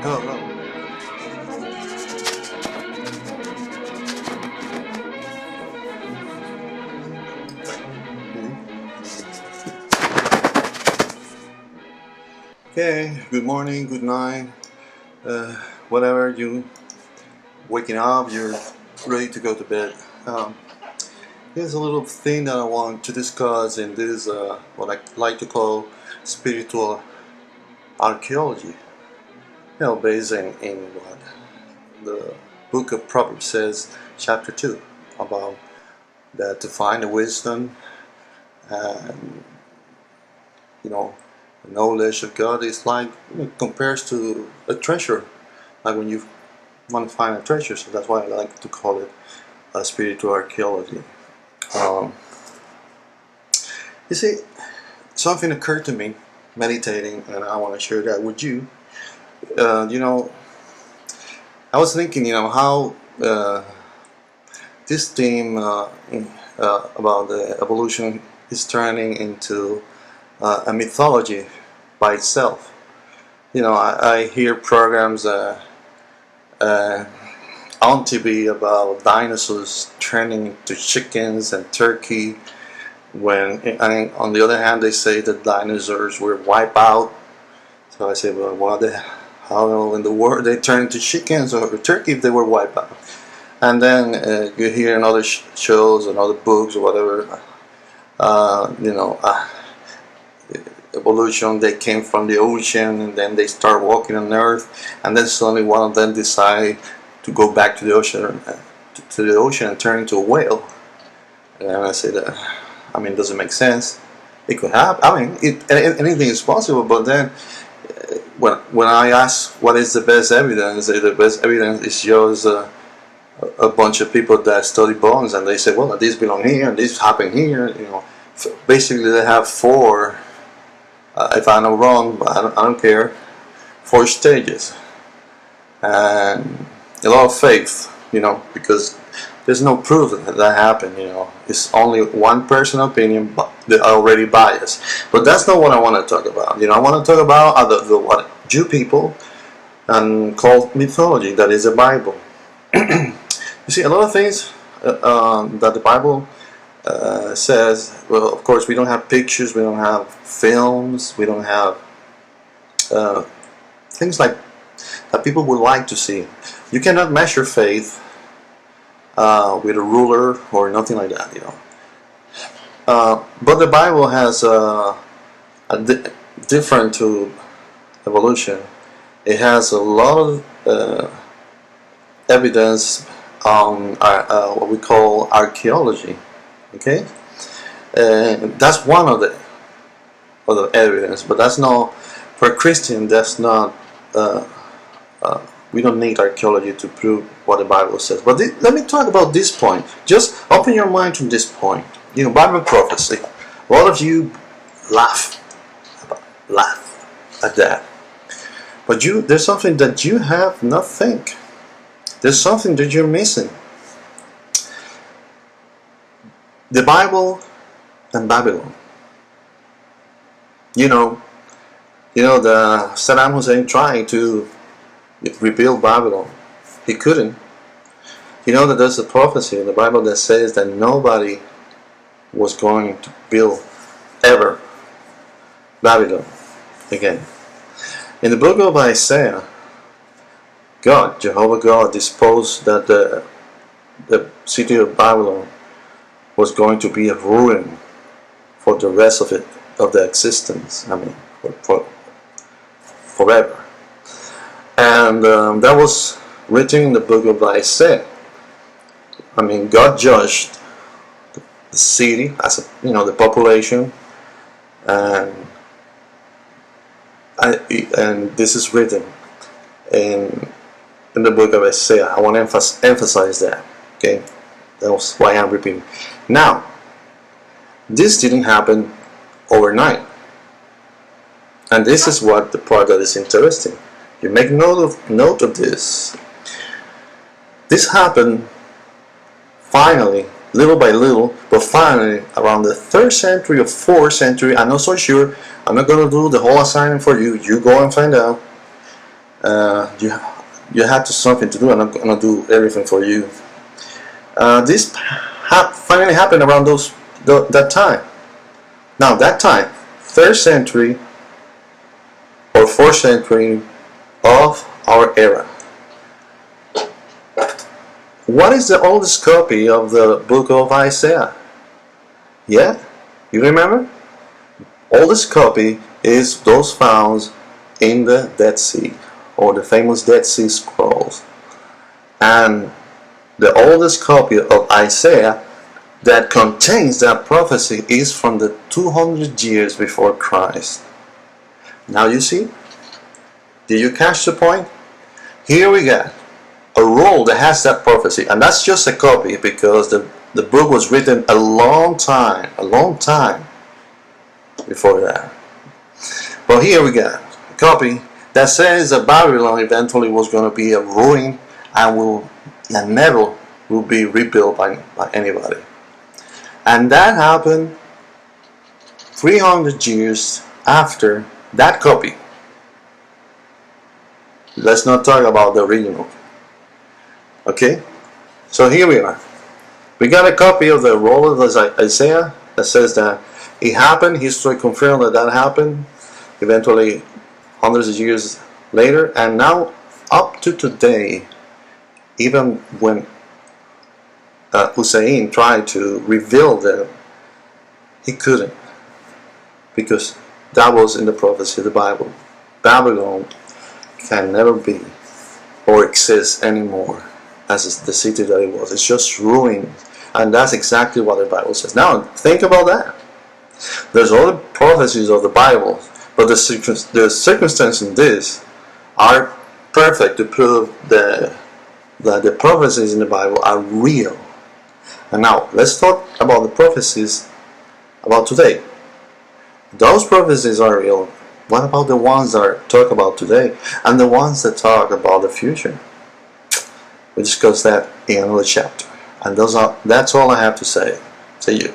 Hello. Okay, good morning, good night, whatever you waking up, you're ready to go to bed. Here's a little thing that I want to discuss in this, what I like to call spiritual archaeology. Based in what the book of Proverbs says, chapter 2, about that to find the wisdom and the knowledge of God is like compares to a treasure, like when you want to find a treasure. So that's why I like to call it spiritual archaeology. Um, you see, something occurred to me meditating, and I want to share that with you. Uh, you know, I was thinking, how this theme about the evolution is turning into a mythology by itself. I hear programs on TV about dinosaurs turning into chickens and turkey. And on the other hand, they say that dinosaurs were wiped out. So I say, well, how in the world they turn into chickens or turkey if they were wiped out? And then you hear in other shows and other books or whatever, uh, you know, uh, evolution, they came from the ocean and then they start walking on earth, and then suddenly one of them decide to go back to the ocean and turn into a whale. And I say that, doesn't make sense. It could happen. Anything is possible. But then when I ask what is the best evidence, the best evidence is just a bunch of people that study bones, and they say, well, this belong here and this happened here. Basically they have four. If I'm not wrong, but I don't care. 4 stages, and a lot of faith, because there's no proof that happened. It's only one person's opinion, but they're already biased. But that's not what I want to talk about. I want to talk about what Jew people and called mythology, that is the Bible. You see, a lot of things that the Bible says, well, of course, we don't have pictures, we don't have films, we don't have things like that people would like to see. You cannot measure faith with a ruler or nothing like that, but the Bible has different to evolution. It has a lot of evidence on what we call archaeology. Okay, that's one of the evidence, but that's not for a Christian. That's not. We don't need archaeology to prove what the Bible says. But let me talk about this point. Just open your mind to this point. Bible prophecy. A lot of you laugh at that. But there's something that you have not think. There's something that you're missing. The Bible and Babylon. The Saddam Hussein trying to rebuild Babylon. He couldn't. That there's a prophecy in the Bible that says that nobody was going to build ever Babylon again. In the book of Isaiah, Jehovah God, disposed that the city of Babylon was going to be a ruin for the rest of the existence. For forever. And that was written in the book of Isaiah. God judged the city as the population, and this is written in the book of Isaiah. I want to emphasize that. Okay, that was why I'm repeating. Now, this didn't happen overnight, and this is what the part that is interesting. You make note of this. This happened finally, little by little, but finally around the 3rd century or 4th century. I'm not so sure. I'm not going to do the whole assignment for you. You go and find out. You had to something to do, and I'm gonna do everything for you. This finally happened around that time. Now that time, 3rd century or 4th century of our era. What is the oldest copy of the book of Isaiah? Yeah, you remember? Oldest copy is those found in the Dead Sea, or the famous Dead Sea Scrolls. And the oldest copy of Isaiah that contains that prophecy is from the 200 years before Christ. Now you see? Did you catch the point? Here we got a roll that has that prophecy, and that's just a copy because the book was written a long time before that. But here we got a copy that says that Babylon eventually was going to be a ruin and never will be rebuilt by anybody. And that happened 300 years after that copy. Let's not talk about the original. Okay? So here we are. We got a copy of the roll of Isaiah that says that it happened. History confirmed that happened. Eventually, hundreds of years later. And now, up to today, even when Hussein tried to reveal them, he couldn't, because that was in the prophecy of the Bible. Babylon can never be or exist anymore as the city that it was. It's just ruined, and that's exactly what the Bible says. Now think about that. There's all the prophecies of the Bible, but the circumstances in this are perfect to prove that the prophecies in the Bible are real. And now let's talk about the prophecies about today. Those prophecies are real. What about the ones that talk about today and the ones that talk about the future? We discuss that in another chapter. And that's all I have to say to you.